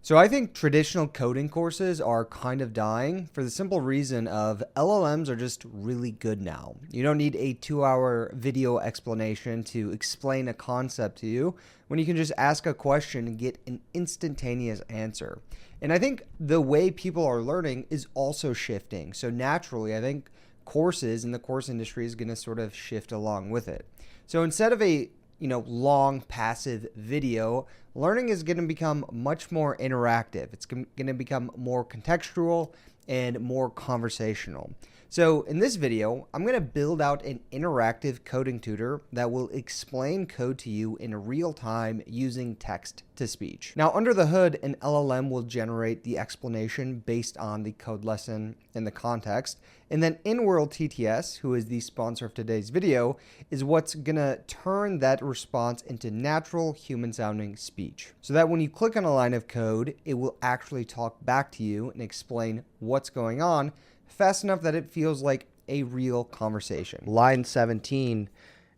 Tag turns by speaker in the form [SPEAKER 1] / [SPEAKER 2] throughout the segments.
[SPEAKER 1] So I think traditional coding courses are kind of dying for the simple reason of LLMs are just really good now. You don't need a 2-hour video explanation to explain a concept to you when you can just ask a question and get an instantaneous answer. And I think the way people are learning is also shifting. So naturally, I think courses in the course industry is going to sort of shift along with it. So instead of a long passive video, learning is going to become much more interactive. It's going to become more contextual and more conversational. So in this video, I'm going to build out an interactive coding tutor that will explain code to you in real time using text to speech. Now, under the hood, an LLM will generate the explanation based on the code lesson and the context. And then Inworld TTS, who is the sponsor of today's video, is what's going to turn that response into natural human-sounding speech. So that when you click on a line of code, it will actually talk back to you and explain what's going on fast enough that it feels like a real conversation.
[SPEAKER 2] Line 17,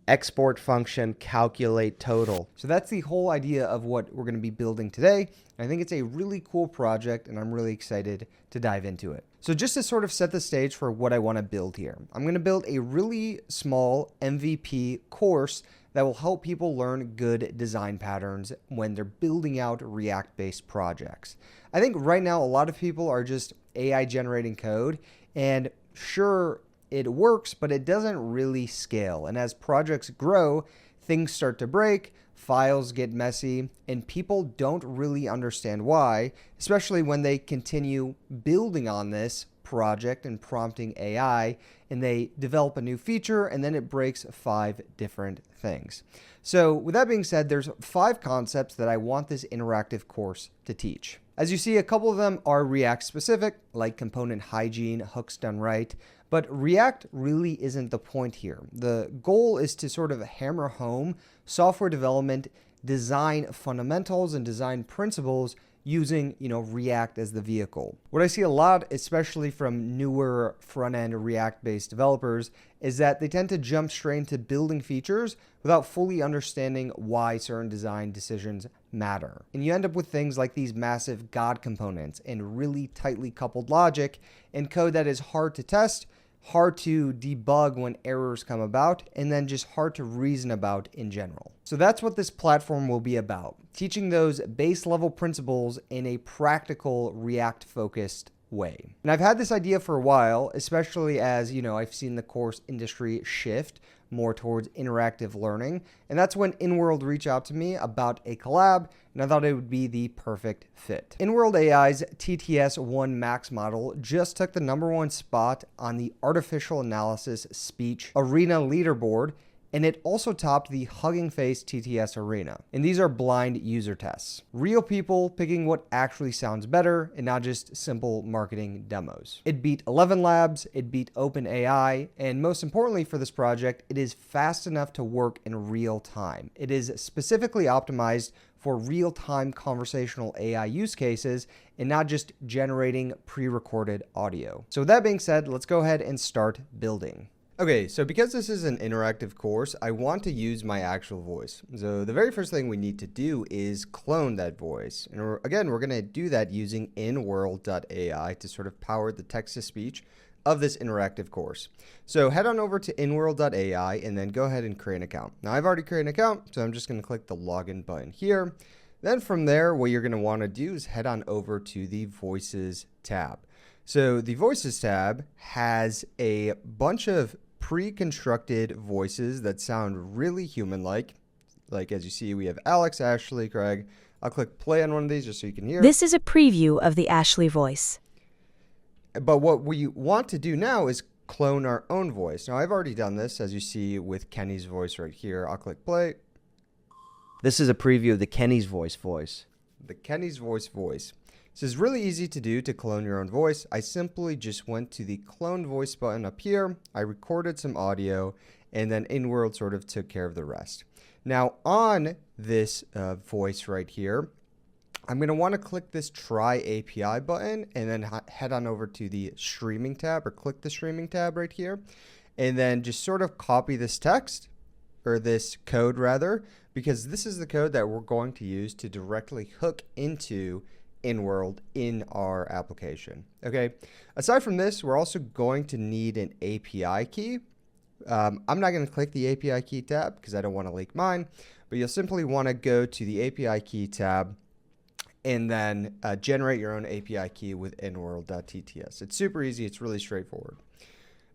[SPEAKER 2] export function, calculate total.
[SPEAKER 1] So that's the whole idea of what we're going to be building today. I think it's a really cool project and I'm really excited to dive into it. So just to sort of set the stage for what I want to build here, I'm going to build a really small MVP course that will help people learn good design patterns when they're building out React-based projects. I think right now a lot of people are just AI generating code, and sure, it works, but it doesn't really scale. And as projects grow, things start to break, files get messy, and people don't really understand why, especially when they continue building on this project and prompting AI, and they develop a new feature, and then it breaks 5 different things. So with that being said, there's 5 concepts that I want this interactive course to teach. As you see, a couple of them are React specific, like component hygiene, hooks done right, but React really isn't the point here. The goal is to sort of hammer home software development, design fundamentals and design principles using, React as the vehicle. What I see a lot, especially from newer front-end React-based developers, is that they tend to jump straight into building features without fully understanding why certain design decisions matter. And you end up with things like these massive God components and really tightly coupled logic and code that is hard to test, hard to debug when errors come about, and then just hard to reason about in general. So that's what this platform will be about, teaching those base level principles in a practical React focused way. And I've had this idea for a while, especially as, I've seen the course industry shift more towards interactive learning. And that's when Inworld reached out to me about a collab, and I thought it would be the perfect fit. Inworld AI's TTS 1 Max model just took the #1 spot on the Artificial Analysis Speech Arena leaderboard, and it also topped the Hugging Face TTS Arena. And these are blind user tests. Real people picking what actually sounds better and not just simple marketing demos. It beat 11 labs, it beat OpenAI, and most importantly for this project, it is fast enough to work in real time. It is specifically optimized for real-time conversational AI use cases and not just generating pre-recorded audio. So with that being said, let's go ahead and start building. Okay, so because this is an interactive course, I want to use my actual voice. So the very first thing we need to do is clone that voice. And we're going to do that using Inworld.ai to sort of power the text-to-speech of this interactive course. So head on over to Inworld.ai and then go ahead and create an account. Now I've already created an account, so I'm just going to click the login button here. Then from there, what you're going to want to do is head on over to the Voices tab. So the Voices tab has a bunch of pre-constructed voices that sound really human-like. Like as you see, we have Alex, Ashley, Craig. I'll click play on one of these just so you can hear.
[SPEAKER 3] This is a preview of the Ashley voice.
[SPEAKER 1] But what we want to do now is clone our own voice. Now I've already done this, as you see with Kenny's voice right here. I'll click play.
[SPEAKER 2] This is a preview of the Kenny's voice.
[SPEAKER 1] The Kenny's voice. This is really easy to do to clone your own voice. I simply just went to the clone voice button up here. I recorded some audio, and then Inworld sort of took care of the rest. Now on this voice right here, I'm going to want to click this Try API button and then head on over to the Streaming tab, or click the Streaming tab right here, and then just sort of copy this text, or this code rather, because this is the code that we're going to use to directly hook into Inworld in our application. Okay. Aside from this, we're also going to need an API key. I'm not going to click the API key tab because I don't want to leak mine, but you'll simply want to go to the API key tab and then generate your own API key with Inworld.TTS. It's super easy. It's really straightforward.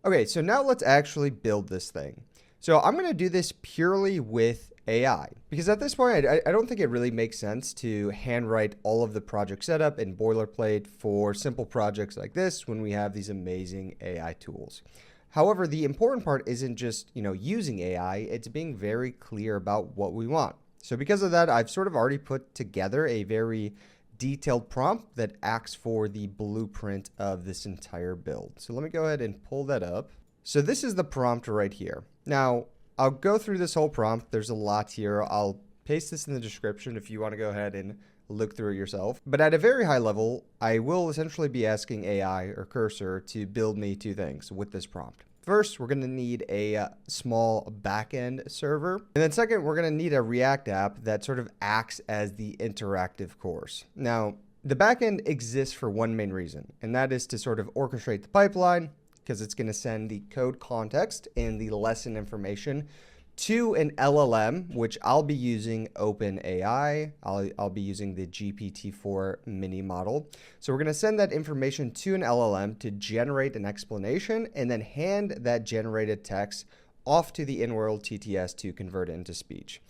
[SPEAKER 1] Okay, so now let's actually build this thing. So I'm going to do this purely with AI because at this point, I don't think it really makes sense to handwrite all of the project setup and boilerplate for simple projects like this when we have these amazing AI tools. However, the important part isn't just, using AI, it's being very clear about what we want. So because of that, I've sort of already put together a very detailed prompt that acts for the blueprint of this entire build. So let me go ahead and pull that up. So this is the prompt right here. Now, I'll go through this whole prompt. There's a lot here. I'll paste this in the description if you want to go ahead and look through it yourself. But at a very high level, I will essentially be asking AI or Cursor to build me two things with this prompt. First, we're going to need a small backend server. And then second, we're going to need a React app that sort of acts as the interactive course. Now, the backend exists for one main reason, and that is to sort of orchestrate the pipeline because it's going to send the code context and the lesson information to an LLM, which I'll be using OpenAI. I'll be using the GPT-4 mini model. So we're going to send that information to an LLM to generate an explanation and then hand that generated text off to the Inworld TTS to convert it into speech.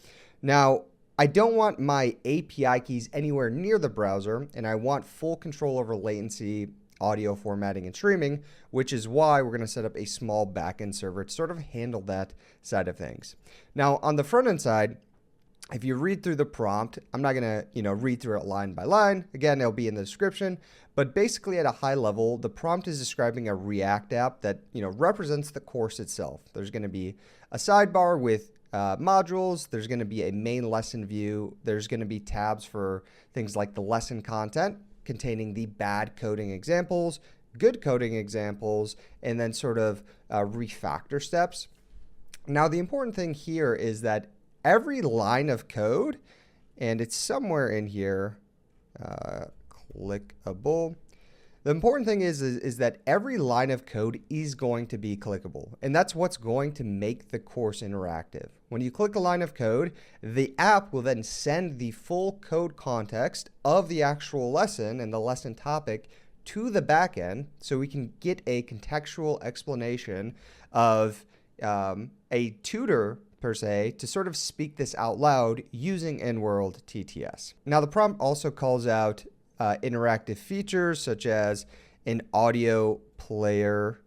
[SPEAKER 1] Now, I don't want my API keys anywhere near the browser, and I want full control over latency, audio formatting, and streaming, which is why we're going to set up a small backend server to sort of handle that side of things. Now, on the front end side, if you read through the prompt, I'm not going to, read through it line by line. Again, it'll be in the description, but basically at a high level, the prompt is describing a React app that, represents the course itself. There's going to be a sidebar with modules. There's going to be a main lesson view. There's going to be tabs for things like the lesson content, containing the bad coding examples, good coding examples, and then sort of refactor steps. Now, the important thing here is that every line of code, and it's somewhere in here, clickable. The important thing is that every line of code is going to be clickable, and that's what's going to make the course interactive. When you click a line of code, the app will then send the full code context of the actual lesson and the lesson topic to the backend so we can get a contextual explanation of a tutor per se to sort of speak this out loud using Inworld TTS. Now, the prompt also calls out interactive features such as an audio player.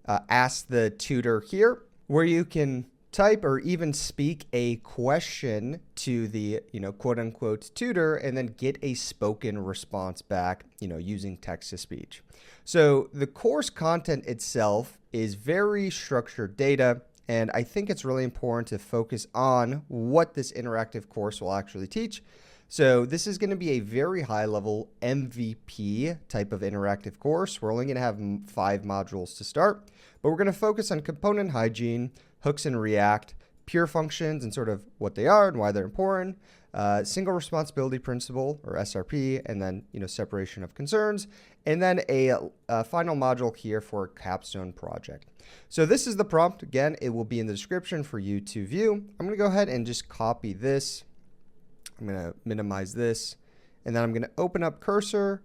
[SPEAKER 1] Ask the tutor here, where you can type or even speak a question to the, quote unquote tutor and then get a spoken response back, using text to speech. So the course content itself is very structured data. And I think it's really important to focus on what this interactive course will actually teach. So this is going to be a very high level MVP type of interactive course. We're only going to have 5 modules to start, but we're going to focus on component hygiene, hooks in React, pure functions and sort of what they are and why they're important, single responsibility principle or SRP, and then, separation of concerns, and then a final module here for a capstone project. So this is the prompt. Again, it will be in the description for you to view. I'm going to go ahead and just copy this. I'm going to minimize this, and then I'm going to open up Cursor,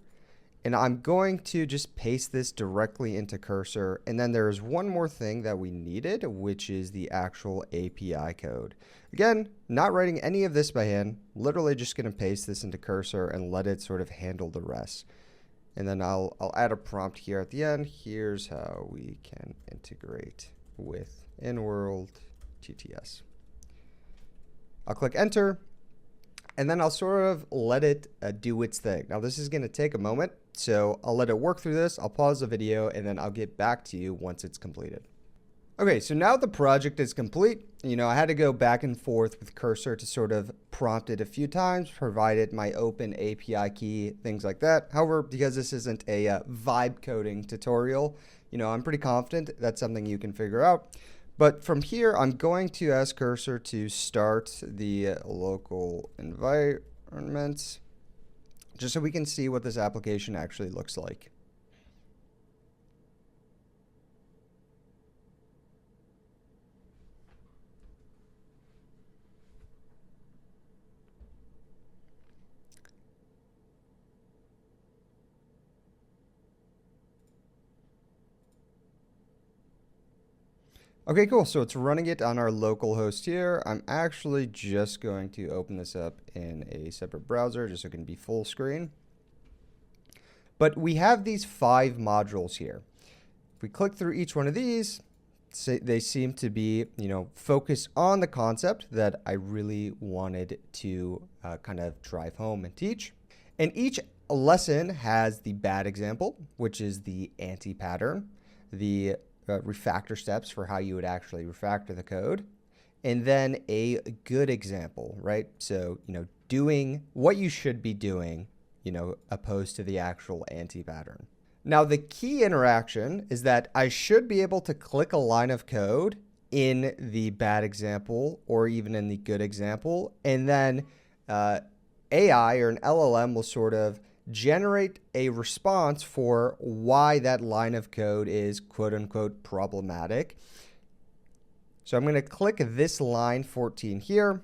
[SPEAKER 1] and I'm going to just paste this directly into Cursor. And then there's one more thing that we needed, which is the actual API code. Again, not writing any of this by hand, literally just going to paste this into Cursor and let it sort of handle the rest. And then I'll add a prompt here at the end. Here's how we can integrate with Inworld TTS. I'll click enter. And then I'll sort of let it do its thing. Now, this is going to take a moment, so I'll let it work through this. I'll pause the video, and then I'll get back to you once it's completed. Okay, so now the project is complete. I had to go back and forth with Cursor to sort of prompt it a few times, provided my open API key, things like that. However, because this isn't a vibe coding tutorial, I'm pretty confident that's something you can figure out. But from here, I'm going to ask Cursor to start the local environment, just so we can see what this application actually looks like. Okay, cool. So it's running it on our local host here. I'm actually just going to open this up in a separate browser just so it can be full screen. But we have these 5 modules here. If we click through each one of these, they seem to be, focused on the concept that I really wanted to kind of drive home and teach. And each lesson has the bad example, which is the anti-pattern, the refactor steps for how you would actually refactor the code, and then a good example, right? So, doing what you should be doing, opposed to the actual anti-pattern. Now, the key interaction is that I should be able to click a line of code in the bad example or even in the good example, and then AI or an LLM will sort of generate a response for why that line of code is quote unquote problematic. So I'm going to click this line 14 here,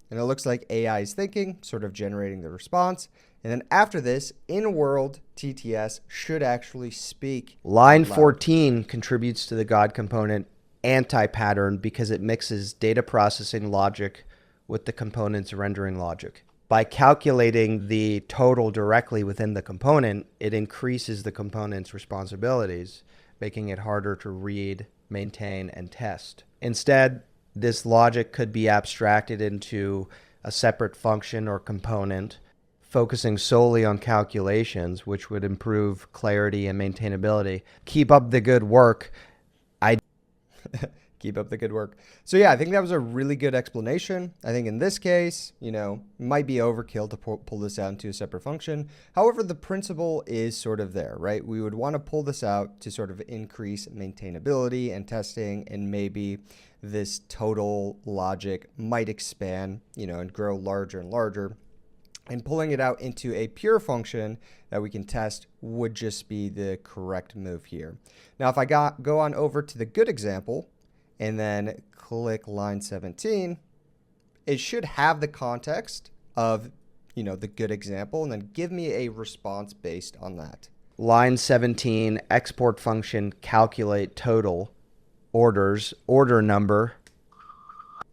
[SPEAKER 1] and it looks like AI is thinking, sort of generating the response. And then after this, Inworld TTS should actually speak.
[SPEAKER 2] Line 14 contributes to the God component anti-pattern because it mixes data processing logic with the component's rendering logic. By calculating the total directly within the component, it increases the component's responsibilities, making it harder to read, maintain, and test. Instead, this logic could be abstracted into a separate function or component, focusing solely on calculations, which would improve clarity and maintainability. Keep up the good work.
[SPEAKER 1] Keep up the good work. So yeah, I think that was a really good explanation. I think in this case, might be overkill to pull this out into a separate function. However, the principle is sort of there, right? We would want to pull this out to sort of increase maintainability and testing, and maybe this total logic might expand, and grow larger and larger. And pulling it out into a pure function that we can test would just be the correct move here. Now, if I go on over to the good example, and then click line 17, it should have the context of, the good example, and then give me a response based on that.
[SPEAKER 2] Line 17, export function, calculate total, orders, order number,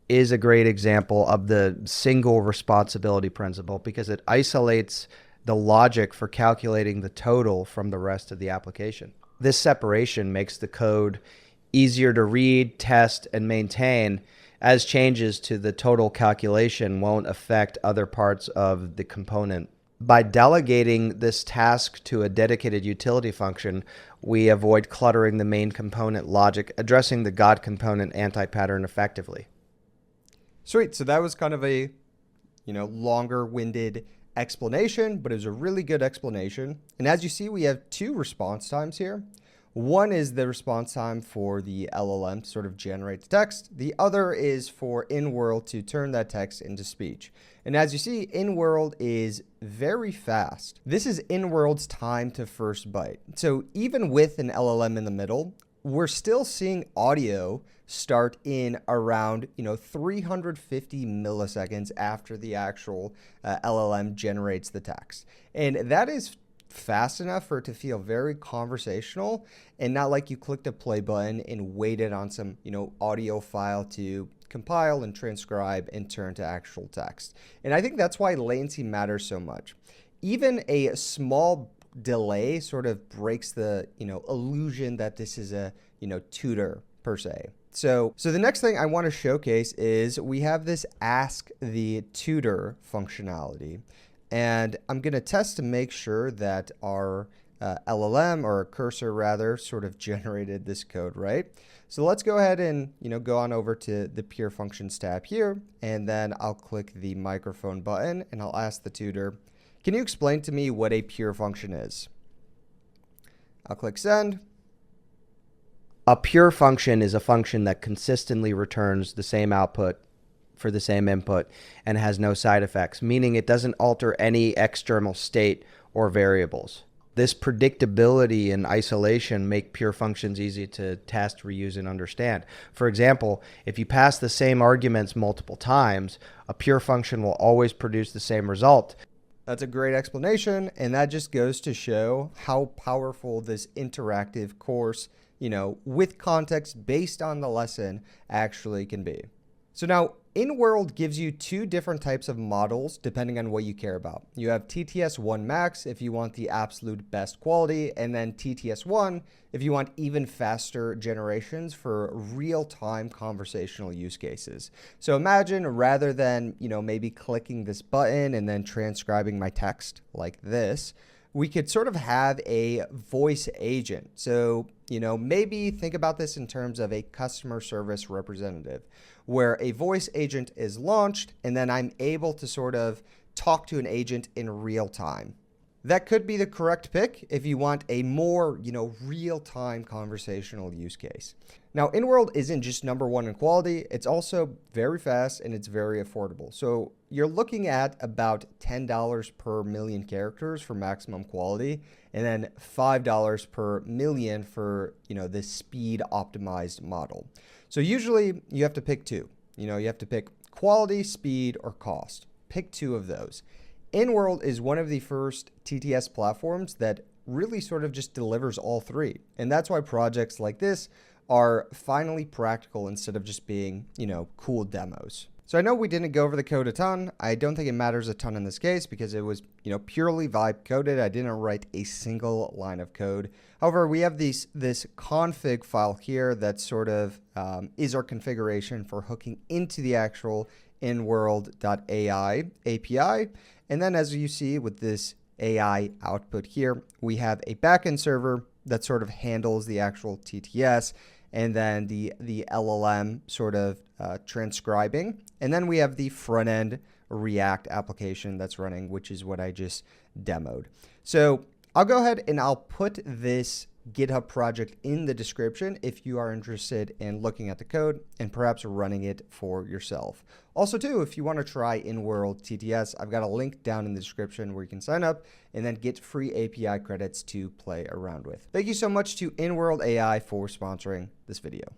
[SPEAKER 2] is a great example of the single responsibility principle because it isolates the logic for calculating the total from the rest of the application. This separation makes the code easier to read, test, and maintain, as changes to the total calculation won't affect other parts of the component. By delegating this task to a dedicated utility function, we avoid cluttering the main component logic, addressing the God component anti-pattern effectively.
[SPEAKER 1] Sweet. So that was kind of a, longer-winded explanation, but it was a really good explanation. And as you see, we have 2 response times here. One is the response time for the LLM to sort of generate the text. The other is for Inworld to turn that text into speech. And as you see, Inworld is very fast. This is Inworld's time to first byte. So even with an LLM in the middle, we're still seeing audio start in around 350 milliseconds after the actual LLM generates the text. And that is fast enough for it to feel very conversational and not like you clicked a play button and waited on some audio file to compile and transcribe and turn to actual text. And I think that's why latency matters so much. Even a small delay sort of breaks the illusion that this is a tutor per se. So the next thing I want to showcase is we have this ask the tutor functionality. And I'm going to test to make sure that our LLM, or our cursor rather, sort of generated this code right. So let's go ahead and go on over to the pure functions tab here, and then I'll click the microphone button and I'll ask the tutor, can you explain to me what a pure function is? I'll click send.
[SPEAKER 2] A pure function is a function that consistently returns the same output for the same input and has no side effects, meaning it doesn't alter any external state or variables. This predictability and isolation make pure functions easy to test, reuse, and understand. For example, if you pass the same arguments multiple times, a pure function will always produce the same result.
[SPEAKER 1] That's a great explanation, and that just goes to show how powerful this interactive course, with context based on the lesson actually can be. So now, Inworld gives you two different types of models depending on what you care about. You have TTS 1 max if you want the absolute best quality, and then TTS 1 if you want even faster generations for real-time conversational use cases. So imagine rather than, maybe clicking this button and then transcribing my text like this, we could sort of have a voice agent. So, maybe think about this in terms of a customer service representative, where a voice agent is launched and then I'm able to sort of talk to an agent in real time. That could be the correct pick if you want a more, real-time conversational use case. Now, Inworld isn't just number one in quality, it's also very fast and it's very affordable. So you're looking at about $10 per million characters for maximum quality, and then $5 per million for, this speed optimized model. So usually you have to pick two. You have to pick quality, speed, or cost. Pick two of those. Inworld is one of the first TTS platforms that really sort of just delivers all three. And that's why projects like this are finally practical instead of just being, cool demos. So I know we didn't go over the code a ton. I don't think it matters a ton in this case because it was, purely vibe coded. I didn't write a single line of code. However, we have this config file here that sort of is our configuration for hooking into the actual Inworld.ai API. And then as you see with this AI output here, we have a backend server that sort of handles the actual TTS, and then the LLM sort of transcribing. And then we have the front end React application that's running, which is what I just demoed. So I'll go ahead and I'll put this GitHub project in the description if you are interested in looking at the code and perhaps running it for yourself. Also too, if you want to try Inworld TTS, I've got a link down in the description where you can sign up and then get free API credits to play around with. Thank you so much to Inworld AI for sponsoring this video.